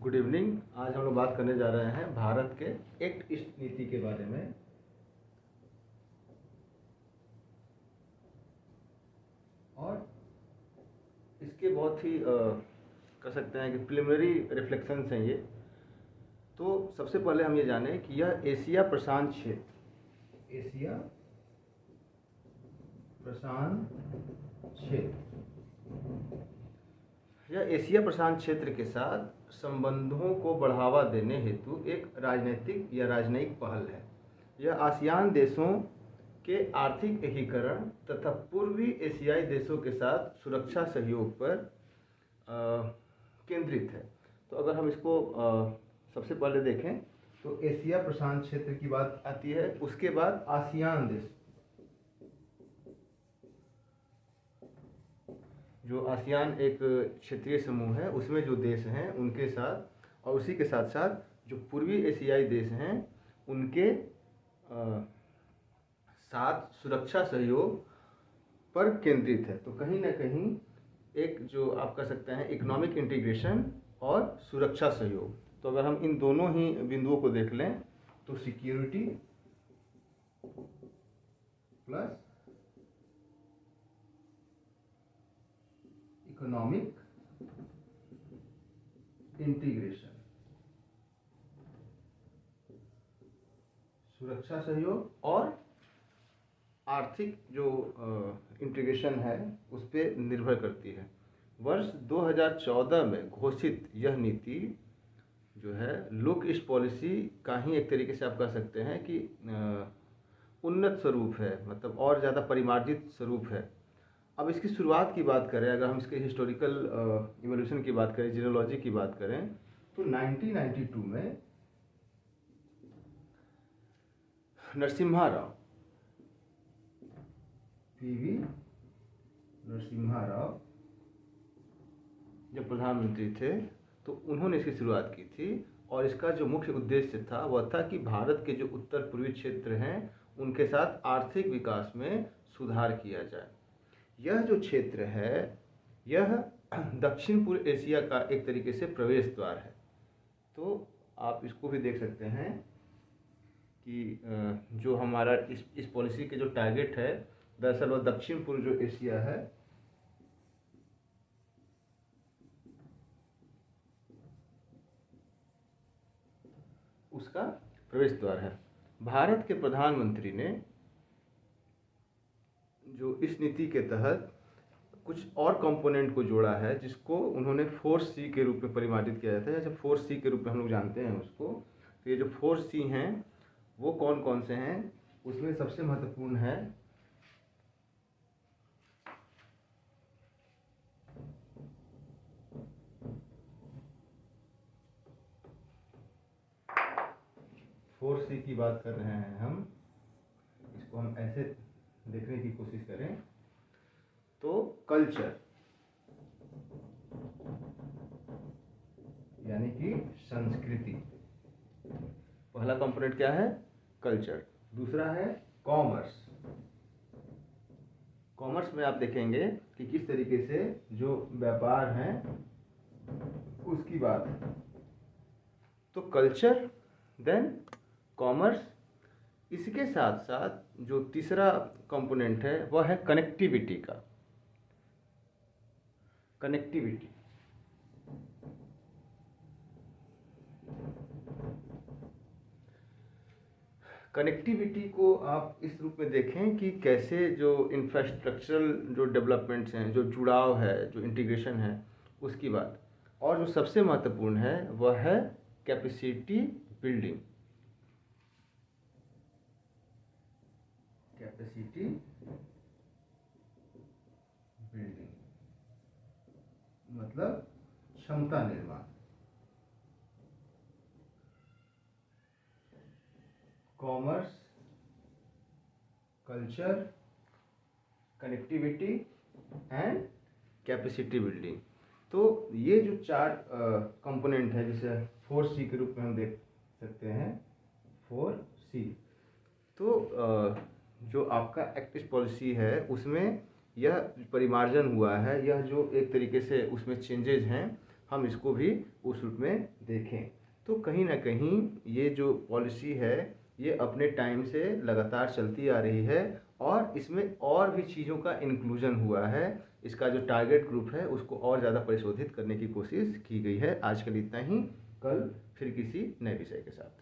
Good evening. आज हम लोग बात करने जा रहे हैं भारत के एक्ट ईस्ट नीति के बारे में। और इसके बहुत ही कह सकते हैं कि प्रिलिमिनरी रिफ्लेक्शंस हैं ये। तो सबसे पहले हम ये जानें कि यह एशिया प्रशांत क्षेत्र यह एशिया प्रशांत क्षेत्र के साथ संबंधों को बढ़ावा देने हेतु एक राजनीतिक या राजनयिक पहल है। यह आसियान देशों के आर्थिक एकीकरण तथा पूर्वी एशियाई देशों के साथ सुरक्षा सहयोग पर केंद्रित है। तो अगर हम इसको सबसे पहले देखें तो एशिया प्रशांत क्षेत्र की बात आती है, उसके बाद आसियान देश, जो आसियान एक क्षेत्रीय समूह है उसमें जो देश हैं उनके साथ, और उसी के साथ साथ जो पूर्वी एशियाई देश हैं उनके साथ सुरक्षा सहयोग पर केंद्रित है। तो कहीं ना कहीं एक जो आप कह सकते हैं इकोनॉमिक इंटीग्रेशन और सुरक्षा सहयोग। तो अगर हम इन दोनों ही बिंदुओं को देख लें तो सिक्योरिटी प्लस इकोनॉमिक इंटीग्रेशन, सुरक्षा सहयोग और आर्थिक जो इंटीग्रेशन है उस पर निर्भर करती है। वर्ष 2014 में घोषित यह नीति जो है लुक ईस्ट पॉलिसी का ही एक तरीके से आप कह सकते हैं कि उन्नत स्वरूप है, मतलब और ज़्यादा परिमार्जित स्वरूप है। अब इसकी शुरुआत की बात करें, अगर हम इसके हिस्टोरिकल इवोल्यूशन की बात करें, जीनोलॉजी की बात करें, तो 1992 में नरसिम्हा राव, पीवी नरसिम्हा राव जब प्रधानमंत्री थे तो उन्होंने इसकी शुरुआत की थी। और इसका जो मुख्य उद्देश्य था वह था कि भारत के जो उत्तर पूर्वी क्षेत्र हैं उनके साथ आर्थिक विकास में सुधार किया जाए। यह जो क्षेत्र है यह दक्षिण पूर्व एशिया का एक तरीके से प्रवेश द्वार है। तो आप इसको भी देख सकते हैं कि जो हमारा इस पॉलिसी के जो टारगेट है दरअसल वह दक्षिण पूर्व जो एशिया है उसका प्रवेश द्वार है। भारत के प्रधानमंत्री ने जो इस नीति के तहत कुछ और कंपोनेंट को जोड़ा है जिसको उन्होंने 4C के रूप में परिमार्जित किया जाता है, जैसे 4C के रूप में हम लोग जानते हैं उसको। तो ये जो 4C हैं वो कौन कौन से हैं, उसमें सबसे महत्वपूर्ण है फोर सी की बात कर रहे हैं हम, इसको हम ऐसे देखने की कोशिश करें तो कल्चर यानी कि संस्कृति, पहला कंपोनेंट क्या है, कल्चर। दूसरा है कॉमर्स। कॉमर्स में आप देखेंगे कि किस तरीके से जो व्यापार है उसकी बात है। तो कल्चर देन कॉमर्स, इसके साथ साथ जो तीसरा कंपोनेंट है वह है कनेक्टिविटी का। कनेक्टिविटी कनेक्टिविटी को आप इस रूप में देखें कि कैसे जो इंफ्रास्ट्रक्चरल जो डेवलपमेंट्स हैं, जो जुड़ाव है, जो इंटीग्रेशन है उसकी बात। और जो सबसे महत्वपूर्ण है वह है कैपेसिटी बिल्डिंग। कैपेसिटी बिल्डिंग मतलब क्षमता निर्माण। Commerce, culture, connectivity and capacity building. तो ये जो चार कंपोनेंट है जिसे 4C के रूप में हम देख सकते हैं, 4C। तो जो आपका एक्ट ईस्ट पॉलिसी है उसमें यह परिमार्जन हुआ है, यह जो एक तरीके से उसमें चेंजेज हैं हम इसको भी उस रूप में देखें। तो कहीं ना कहीं ये जो पॉलिसी है ये अपने टाइम से लगातार चलती आ रही है और इसमें और भी चीज़ों का इंक्लूजन हुआ है। इसका जो टारगेट ग्रुप है उसको और ज़्यादा परिशोधित करने की कोशिश की गई है। आज के लिए इतना ही, कल फिर किसी नए विषय के साथ।